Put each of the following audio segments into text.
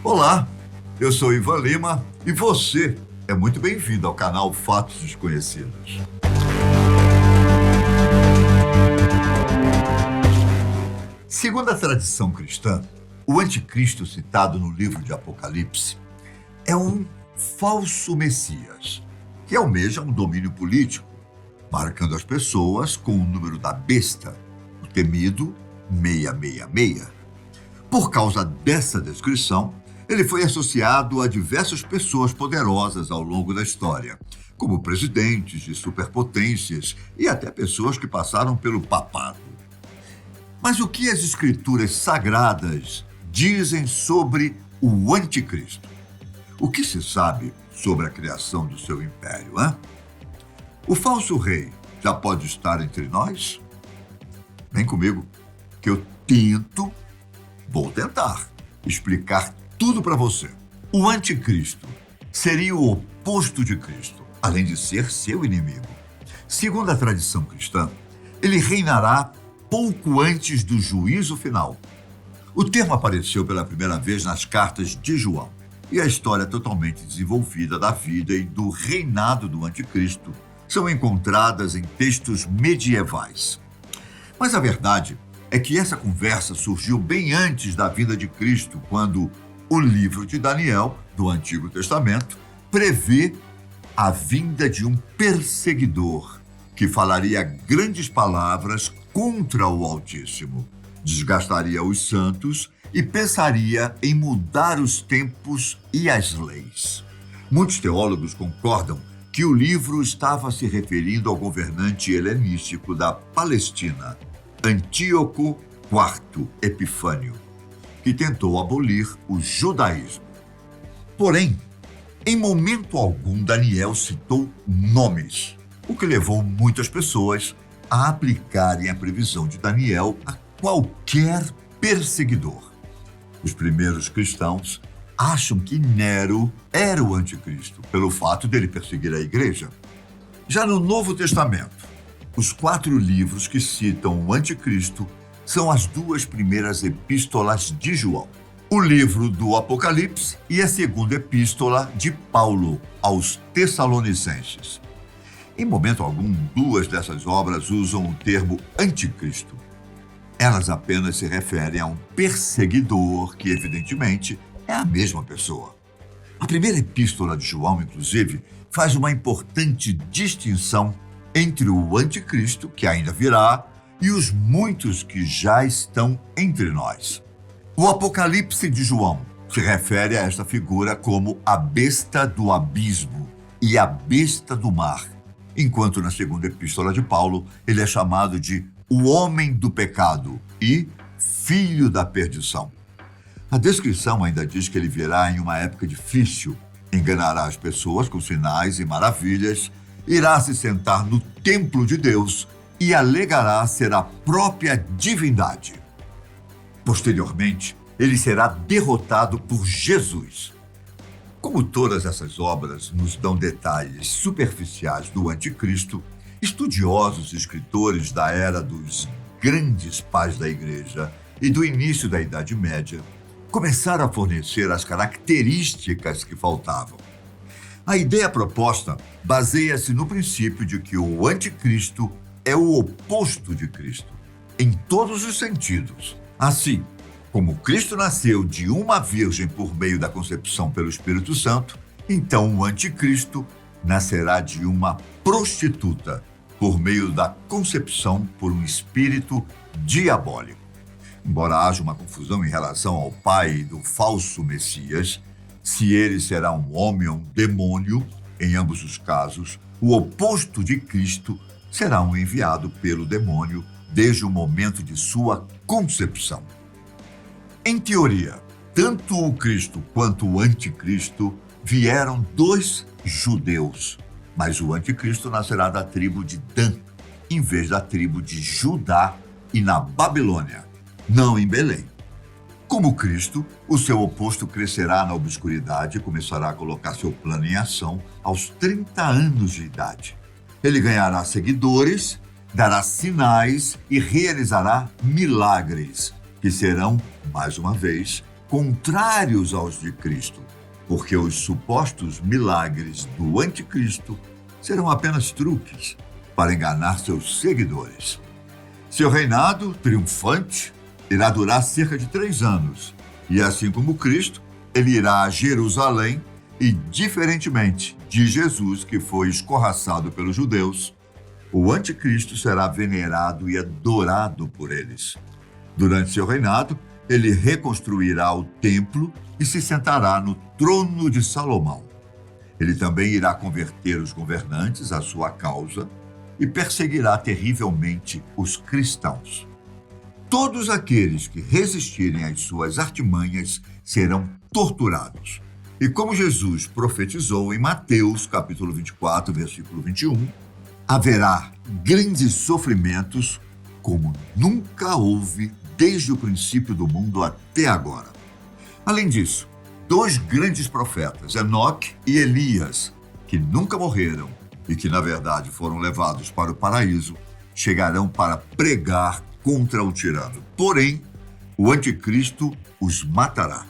Olá, eu sou Ivan Lima e você é muito bem-vindo ao canal Fatos Desconhecidos. Segundo a tradição cristã, o anticristo citado no livro de Apocalipse é um falso Messias, que almeja um domínio político, marcando as pessoas com o número da besta, o temido 666. Por causa dessa descrição, ele foi associado a diversas pessoas poderosas ao longo da história, como presidentes de superpotências e até pessoas que passaram pelo papado. Mas o que as escrituras sagradas dizem sobre o anticristo? O que se sabe sobre a criação do seu império, hein? O falso rei já pode estar entre nós? Vem comigo, que eu vou tentar explicar tudo para você. O anticristo seria o oposto de Cristo, além de ser seu inimigo. Segundo a tradição cristã, ele reinará pouco antes do juízo final. O termo apareceu pela primeira vez nas cartas de João, e a história totalmente desenvolvida da vida e do reinado do anticristo são encontradas em textos medievais. Mas a verdade é que essa conversa surgiu bem antes da vinda de Cristo, quando o livro de Daniel, do Antigo Testamento, prevê a vinda de um perseguidor que falaria grandes palavras contra o Altíssimo, desgastaria os santos e pensaria em mudar os tempos e as leis. Muitos teólogos concordam que o livro estava se referindo ao governante helenístico da Palestina, Antíoco IV Epifânio, que tentou abolir o judaísmo. Porém, em momento algum, Daniel citou nomes, o que levou muitas pessoas a aplicarem a previsão de Daniel a qualquer perseguidor. Os primeiros cristãos acham que Nero era o anticristo, pelo fato dele perseguir a igreja. Já no Novo Testamento, os 4 livros que citam o anticristo são as 2 primeiras epístolas de João, o livro do Apocalipse e a segunda epístola de Paulo aos Tessalonicenses. Em momento algum, 2 dessas obras usam o termo anticristo. Elas apenas se referem a um perseguidor que, evidentemente, é a mesma pessoa. A primeira epístola de João, inclusive, faz uma importante distinção entre o anticristo, que ainda virá, e os muitos que já estão entre nós. O Apocalipse de João se refere a esta figura como a besta do abismo e a besta do mar, enquanto na segunda epístola de Paulo ele é chamado de o homem do pecado e filho da perdição. A descrição ainda diz que ele virá em uma época difícil, enganará as pessoas com sinais e maravilhas, irá se sentar no templo de Deus e alegará ser a própria divindade. Posteriormente, ele será derrotado por Jesus. Como todas essas obras nos dão detalhes superficiais do anticristo, estudiosos e escritores da era dos grandes pais da igreja e do início da Idade Média começaram a fornecer as características que faltavam. A ideia proposta baseia-se no princípio de que o anticristo é o oposto de Cristo, em todos os sentidos. Assim, como Cristo nasceu de uma virgem por meio da concepção pelo Espírito Santo, então o anticristo nascerá de uma prostituta por meio da concepção por um espírito diabólico. Embora haja uma confusão em relação ao pai do falso Messias, se ele será um homem ou um demônio, em ambos os casos, o oposto de Cristo será um enviado pelo demônio desde o momento de sua concepção. Em teoria, tanto o Cristo quanto o anticristo vieram dos judeus, mas o anticristo nascerá da tribo de Dan, em vez da tribo de Judá e na Babilônia, não em Belém. Como Cristo, o seu oposto crescerá na obscuridade e começará a colocar seu plano em ação aos 30 anos de idade. Ele ganhará seguidores, dará sinais e realizará milagres, que serão, mais uma vez, contrários aos de Cristo, porque os supostos milagres do anticristo serão apenas truques para enganar seus seguidores. Seu reinado triunfante irá durar cerca de 3 anos, e assim como Cristo, ele irá a Jerusalém e, diferentemente de Jesus, que foi escorraçado pelos judeus, o anticristo será venerado e adorado por eles. Durante seu reinado, ele reconstruirá o templo e se sentará no trono de Salomão. Ele também irá converter os governantes à sua causa e perseguirá terrivelmente os cristãos. Todos aqueles que resistirem às suas artimanhas serão torturados. E como Jesus profetizou em Mateus, capítulo 24, versículo 21, haverá grandes sofrimentos como nunca houve desde o princípio do mundo até agora. Além disso, 2 grandes profetas, Enoque e Elias, que nunca morreram e que, na verdade, foram levados para o paraíso, chegarão para pregar contra o tirano. Porém, o anticristo os matará.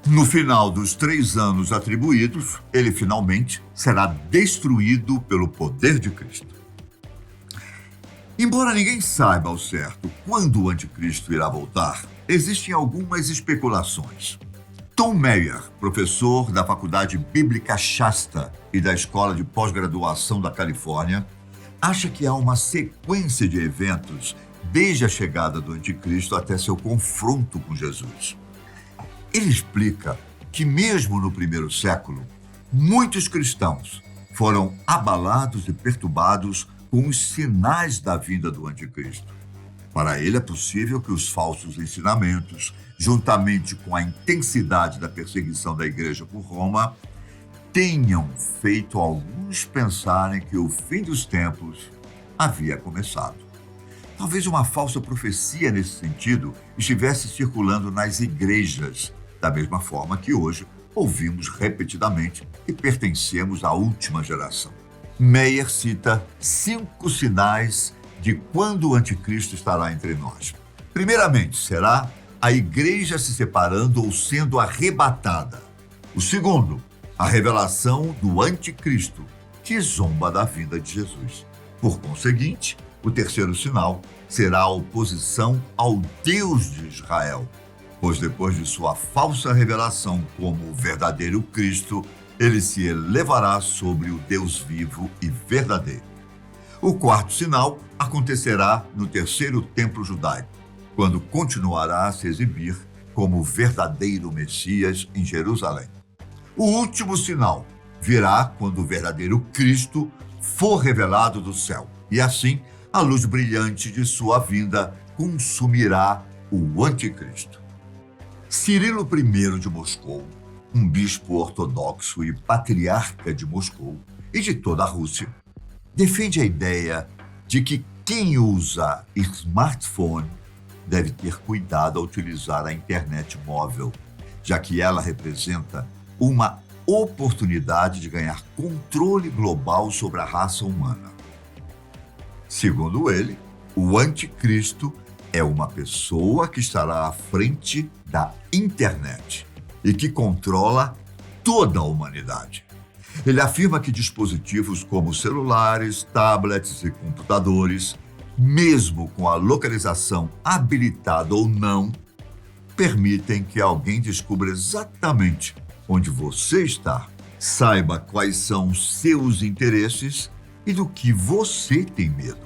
No final dos 3 anos atribuídos, ele finalmente será destruído pelo poder de Cristo. Embora ninguém saiba ao certo quando o anticristo irá voltar, existem algumas especulações. Tom Meyer, professor da Faculdade Bíblica Shasta e da Escola de Pós-Graduação da Califórnia, acha que há uma sequência de eventos desde a chegada do anticristo até seu confronto com Jesus. Ele explica que mesmo no primeiro século, muitos cristãos foram abalados e perturbados com os sinais da vinda do anticristo. Para ele é possível que os falsos ensinamentos, juntamente com a intensidade da perseguição da igreja por Roma, tenham feito alguns pensarem que o fim dos tempos havia começado. Talvez uma falsa profecia nesse sentido estivesse circulando nas igrejas, da mesma forma que hoje ouvimos repetidamente que pertencemos à última geração. Meyer cita 5 sinais de quando o anticristo estará entre nós. Primeiramente, será a igreja se separando ou sendo arrebatada. O segundo, a revelação do anticristo, que zomba da vinda de Jesus. Por conseguinte, o terceiro sinal será a oposição ao Deus de Israel, pois depois de sua falsa revelação como o verdadeiro Cristo, ele se elevará sobre o Deus vivo e verdadeiro. O quarto sinal acontecerá no terceiro templo judaico, quando continuará a se exibir como o verdadeiro Messias em Jerusalém. O último sinal virá quando o verdadeiro Cristo for revelado do céu, e assim a luz brilhante de sua vinda consumirá o anticristo. Cirilo I de Moscou, um bispo ortodoxo e patriarca de Moscou e de toda a Rússia, defende a ideia de que quem usa smartphone deve ter cuidado ao utilizar a internet móvel, já que ela representa uma oportunidade de ganhar controle global sobre a raça humana. Segundo ele, o anticristo é uma pessoa que estará à frente da internet e que controla toda a humanidade. Ele afirma que dispositivos como celulares, tablets e computadores, mesmo com a localização habilitada ou não, permitem que alguém descubra exatamente onde você está, saiba quais são seus interesses e do que você tem medo.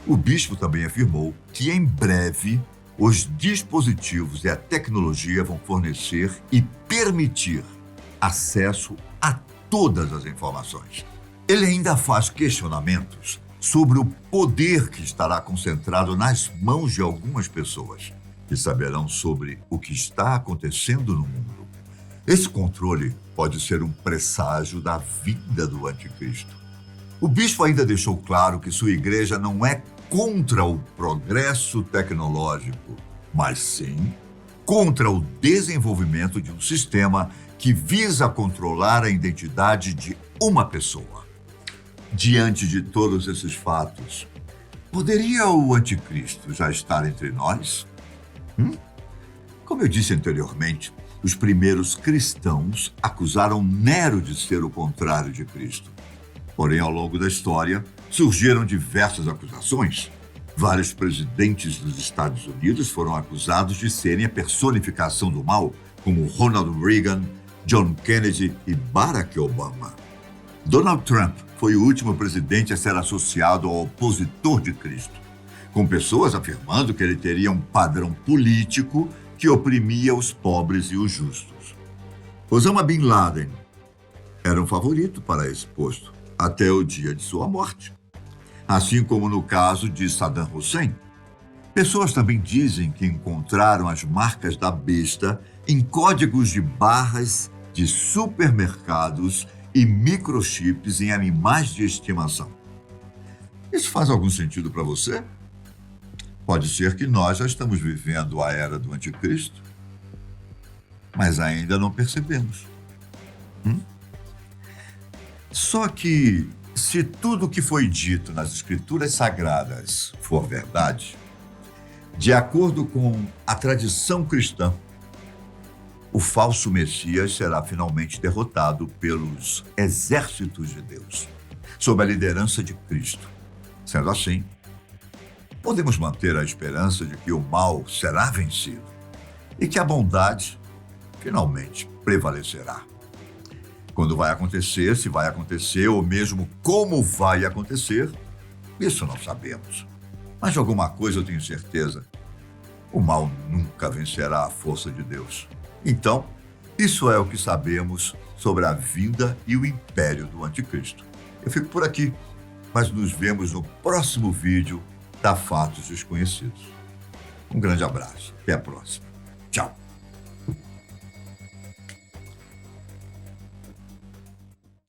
O bispo também afirmou que em breve os dispositivos e a tecnologia vão fornecer e permitir acesso a todas as informações. Ele ainda faz questionamentos sobre o poder que estará concentrado nas mãos de algumas pessoas, que saberão sobre o que está acontecendo no mundo. Esse controle pode ser um presságio da vinda do anticristo. O bispo ainda deixou claro que sua igreja não é contra o progresso tecnológico, mas sim contra o desenvolvimento de um sistema que visa controlar a identidade de uma pessoa. Diante de todos esses fatos, poderia o anticristo já estar entre nós? Como eu disse anteriormente, Os primeiros cristãos acusaram Nero de ser o contrário de Cristo. Porém, ao longo da história, surgiram diversas acusações. Vários presidentes dos Estados Unidos foram acusados de serem a personificação do mal, como Ronald Reagan, John Kennedy e Barack Obama. Donald Trump foi o último presidente a ser associado ao opositor de Cristo, com pessoas afirmando que ele teria um padrão político que oprimia os pobres e os justos. Osama Bin Laden era um favorito para esse posto, até o dia de sua morte. Assim como no caso de Saddam Hussein. Pessoas também dizem que encontraram as marcas da besta em códigos de barras de supermercados e microchips em animais de estimação. Isso faz algum sentido para você? Pode ser que nós já estamos vivendo a era do anticristo, mas ainda não percebemos. Só que, se tudo o que foi dito nas Escrituras Sagradas for verdade, de acordo com a tradição cristã, o falso Messias será finalmente derrotado pelos exércitos de Deus, sob a liderança de Cristo. Sendo assim, podemos manter a esperança de que o mal será vencido e que a bondade finalmente prevalecerá. Quando vai acontecer, se vai acontecer ou mesmo como vai acontecer, isso não sabemos. Mas de alguma coisa eu tenho certeza: o mal nunca vencerá a força de Deus. Então, isso é o que sabemos sobre a vinda e o império do anticristo. Eu fico por aqui, mas nos vemos no próximo vídeo da Fatos Desconhecidos. Um grande abraço. Até a próxima.